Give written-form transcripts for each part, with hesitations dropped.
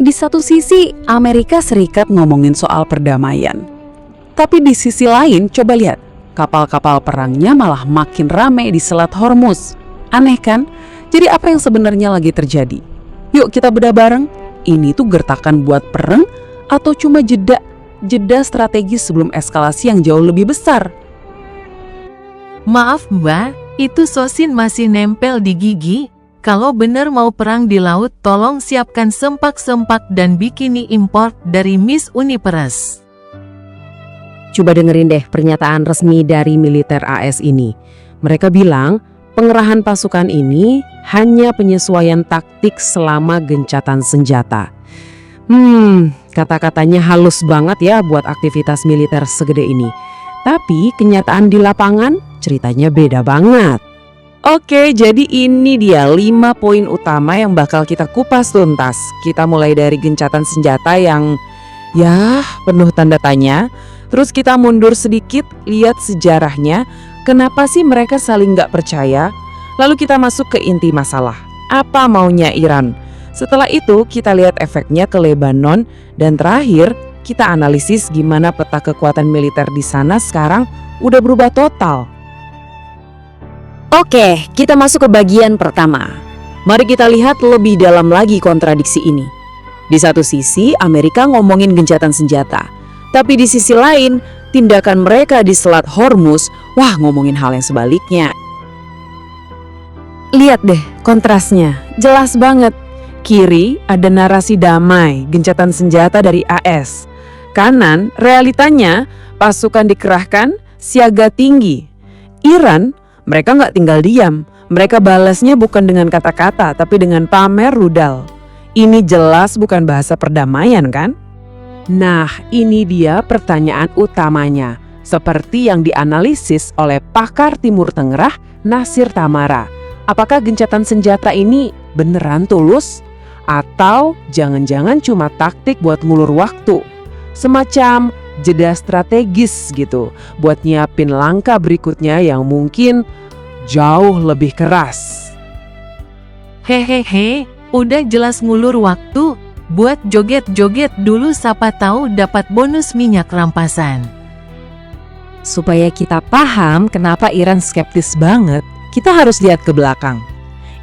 Di satu sisi, Amerika Serikat ngomongin soal perdamaian. Tapi di sisi lain, coba lihat, kapal-kapal perangnya malah makin ramai di Selat Hormuz. Aneh kan? Jadi apa yang sebenarnya lagi terjadi? Yuk kita bedah bareng, ini tuh gertakan buat perang atau cuma jeda strategis sebelum eskalasi yang jauh lebih besar? Maaf Mbak, itu sosin masih nempel di gigi. Kalau bener mau perang di laut, tolong siapkan sempak-sempak dan bikini import dari Miss Universe. Coba dengerin deh pernyataan resmi dari militer AS ini. Mereka bilang, pengerahan pasukan ini hanya penyesuaian taktik selama gencatan senjata. Kata-katanya halus banget ya buat aktivitas militer segede ini. Tapi kenyataan di lapangan ceritanya beda banget. Oke, jadi ini dia 5 poin utama yang bakal kita kupas tuntas. Kita mulai dari gencatan senjata yang penuh tanda tanya. Terus kita mundur sedikit, lihat sejarahnya. Kenapa sih mereka saling gak percaya? Lalu kita masuk ke inti masalah. Apa maunya Iran? Setelah itu kita lihat efeknya ke Lebanon. Dan terakhir kita analisis gimana peta kekuatan militer di sana sekarang udah berubah total. Oke, kita masuk ke bagian pertama. Mari kita lihat lebih dalam lagi kontradiksi ini. Di satu sisi, Amerika ngomongin gencatan senjata. Tapi di sisi lain, tindakan mereka di Selat Hormuz, ngomongin hal yang sebaliknya. Lihat deh kontrasnya, jelas banget. Kiri ada narasi damai, gencatan senjata dari AS. Kanan, realitanya pasukan dikerahkan, siaga tinggi. Iran, mereka nggak tinggal diam. Mereka balasnya bukan dengan kata-kata, tapi dengan pamer rudal. Ini jelas bukan bahasa perdamaian kan? Nah, ini dia pertanyaan utamanya. Seperti yang dianalisis oleh pakar Timur Tengah, Nasir Tamara. Apakah gencatan senjata ini beneran tulus? Atau jangan-jangan cuma taktik buat ngulur waktu? Semacam jeda strategis gitu, buat nyiapin langkah berikutnya yang mungkin jauh lebih keras. Hehehe, udah jelas ngulur waktu. Buat joget-joget dulu, siapa tahu dapat bonus minyak rampasan. Supaya kita paham kenapa Iran skeptis banget, kita harus lihat ke belakang.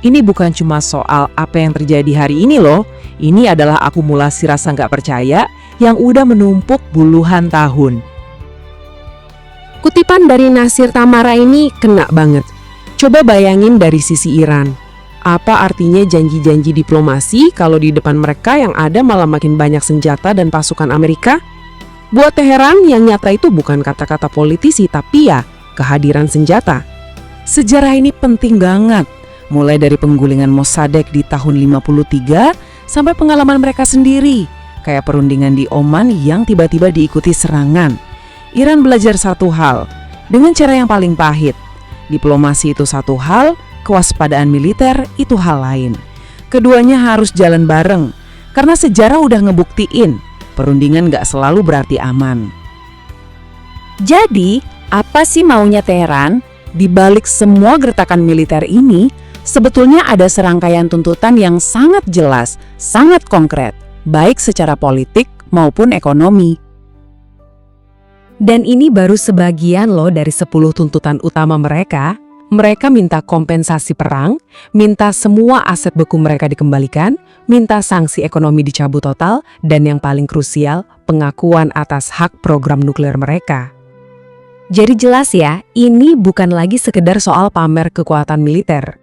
Ini bukan cuma soal apa yang terjadi hari ini loh. Ini adalah akumulasi rasa nggak percaya yang udah menumpuk puluhan tahun. Kutipan dari Nasir Tamara ini kena banget. Coba bayangin dari sisi Iran. Apa artinya janji-janji diplomasi kalau di depan mereka yang ada malah makin banyak senjata dan pasukan Amerika? Buat Teheran yang nyata itu bukan kata-kata politisi tapi kehadiran senjata. Sejarah ini penting banget. Mulai dari penggulingan Mossadegh di tahun 53 sampai pengalaman mereka sendiri. Kayak perundingan di Oman yang tiba-tiba diikuti serangan. Iran belajar satu hal, dengan cara yang paling pahit. Diplomasi itu satu hal, kewaspadaan militer itu hal lain. Keduanya harus jalan bareng, karena sejarah udah ngebuktiin, perundingan gak selalu berarti aman. Jadi, apa sih maunya Teheran? Di balik semua gertakan militer ini, sebetulnya ada serangkaian tuntutan yang sangat jelas, sangat konkret, baik secara politik maupun ekonomi. Dan ini baru sebagian loh dari 10 tuntutan utama mereka. Mereka minta kompensasi perang, minta semua aset beku mereka dikembalikan, minta sanksi ekonomi dicabut total, dan yang paling krusial, pengakuan atas hak program nuklir mereka. Jadi jelas ya, ini bukan lagi sekedar soal pamer kekuatan militer.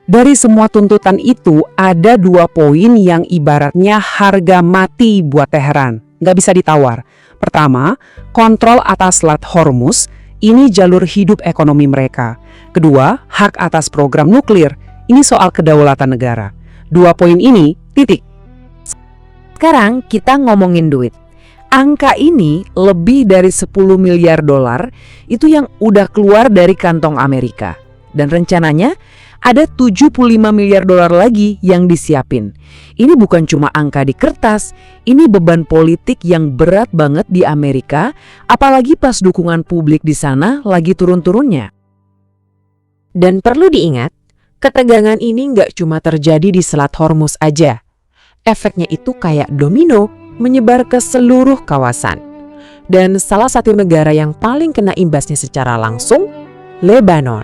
Dari semua tuntutan itu, ada 2 poin yang ibaratnya harga mati buat Teheran. Nggak bisa ditawar. Pertama, kontrol atas Selat Hormuz. Ini jalur hidup ekonomi mereka. Kedua, hak atas program nuklir. Ini soal kedaulatan negara. 2 poin ini, titik. Sekarang kita ngomongin duit. Angka ini lebih dari 10 miliar dolar itu yang udah keluar dari kantong Amerika. Dan rencananya ada 75 miliar dolar lagi yang disiapin. Ini bukan cuma angka di kertas, ini beban politik yang berat banget di Amerika, apalagi pas dukungan publik di sana lagi turun-turunnya. Dan perlu diingat, ketegangan ini nggak cuma terjadi di Selat Hormuz aja. Efeknya itu kayak domino, menyebar ke seluruh kawasan. Dan salah satu negara yang paling kena imbasnya secara langsung, Lebanon.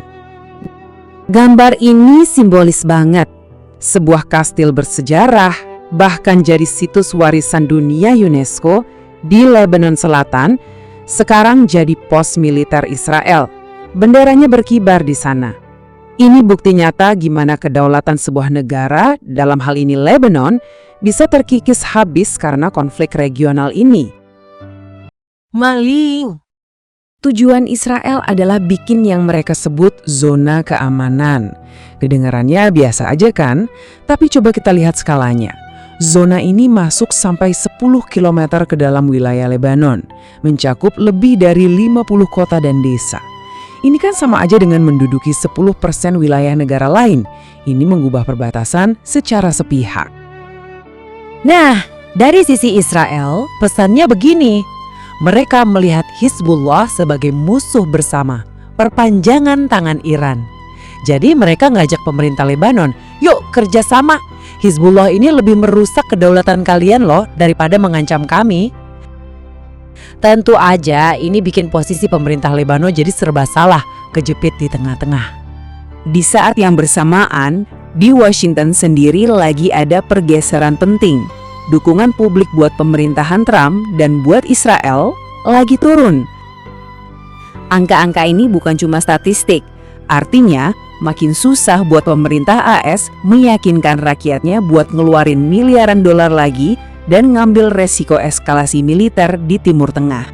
Gambar ini simbolis banget. Sebuah kastil bersejarah, bahkan jadi situs warisan dunia UNESCO di Lebanon Selatan, sekarang jadi pos militer Israel. Benderanya berkibar di sana. Ini bukti nyata gimana kedaulatan sebuah negara, dalam hal ini Lebanon, bisa terkikis habis karena konflik regional ini. Maling. Tujuan Israel adalah bikin yang mereka sebut zona keamanan. Kedengarannya biasa aja kan? Tapi coba kita lihat skalanya. Zona ini masuk sampai 10 km ke dalam wilayah Lebanon, mencakup lebih dari 50 kota dan desa. Ini kan sama aja dengan menduduki 10% wilayah negara lain. Ini mengubah perbatasan secara sepihak. Nah, dari sisi Israel, pesannya begini. Mereka melihat Hizbullah sebagai musuh bersama, perpanjangan tangan Iran. Jadi mereka ngajak pemerintah Lebanon, yuk kerjasama. Hizbullah ini lebih merusak kedaulatan kalian loh daripada mengancam kami. Tentu aja ini bikin posisi pemerintah Lebanon jadi serba salah, kejepit di tengah-tengah. Di saat yang bersamaan, di Washington sendiri lagi ada pergeseran penting. Dukungan publik buat pemerintahan Trump dan buat Israel lagi turun. Angka-angka ini bukan cuma statistik. Artinya, makin susah buat pemerintah AS meyakinkan rakyatnya buat ngeluarin miliaran dolar lagi dan ngambil resiko eskalasi militer di Timur Tengah.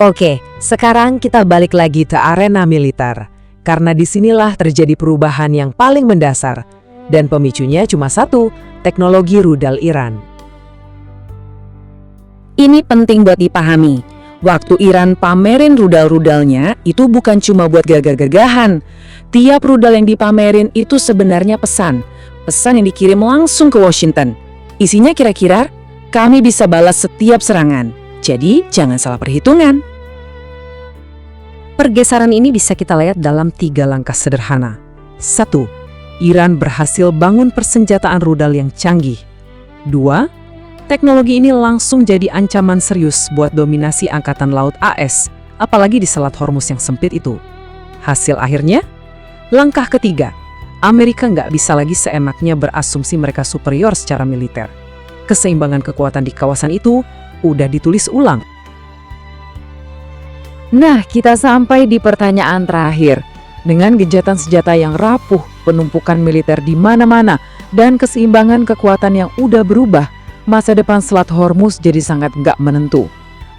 Oke, sekarang kita balik lagi ke arena militer. Karena disinilah terjadi perubahan yang paling mendasar. Dan pemicunya cuma satu, teknologi rudal Iran. Ini penting buat dipahami. Waktu Iran pamerin rudal-rudalnya, itu bukan cuma buat gagah-gagahan. Tiap rudal yang dipamerin itu sebenarnya pesan. Pesan yang dikirim langsung ke Washington. Isinya kira-kira, kami bisa balas setiap serangan. Jadi, jangan salah perhitungan. Pergeseran ini bisa kita lihat dalam 3 langkah sederhana. 1. Iran berhasil bangun persenjataan rudal yang canggih. 2. Teknologi ini langsung jadi ancaman serius buat dominasi Angkatan Laut AS, apalagi di Selat Hormuz yang sempit itu. Hasil akhirnya, langkah ketiga, Amerika nggak bisa lagi seenaknya berasumsi mereka superior secara militer. Keseimbangan kekuatan di kawasan itu udah ditulis ulang. Nah, kita sampai di pertanyaan terakhir. Dengan gencatan senjata yang rapuh, penumpukan militer di mana-mana, dan keseimbangan kekuatan yang udah berubah, masa depan Selat Hormuz jadi sangat nggak menentu.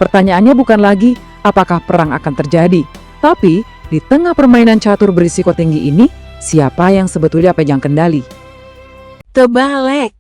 Pertanyaannya bukan lagi apakah perang akan terjadi, tapi di tengah permainan catur berisiko tinggi ini, siapa yang sebetulnya pegang kendali? Terbalik.